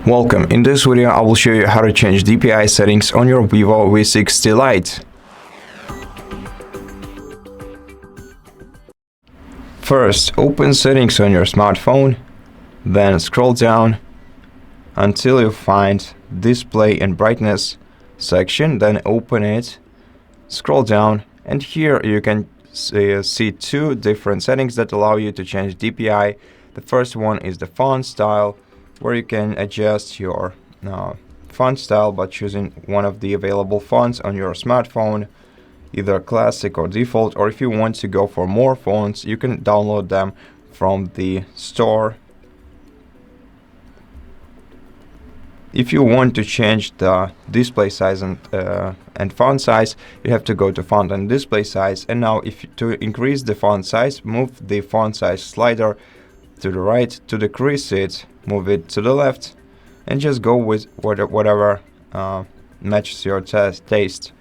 Welcome. In this video I will show you how to change DPI settings on your VIVO V60 Lite. First, open settings on your smartphone, then scroll down until you find display and brightness section, then open it, scroll down, and here you can see two different settings that allow you to change DPI. The first one is the font style, where you can adjust your font style by choosing one of the available fonts on your smartphone, either classic or default, or if you want to go for more fonts, you can download them from the store. If you want to change the display size and font size, you have to go to font and display size, and now to increase the font size, move the font size slider to the right. To decrease it, move it to the left, and just go with whatever matches your taste.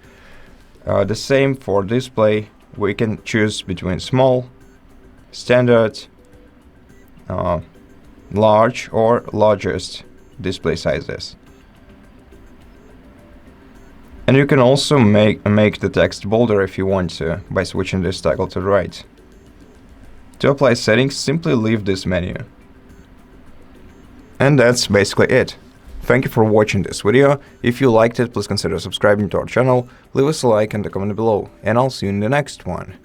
The same for display. We can choose between small, standard, large, or largest display sizes. And you can also make the text bolder if you want to by switching this toggle to the right. To apply settings, simply leave this menu. And that's basically it. Thank you for watching this video. If you liked it, please consider subscribing to our channel, leave us a like and a comment below, and I'll see you in the next one.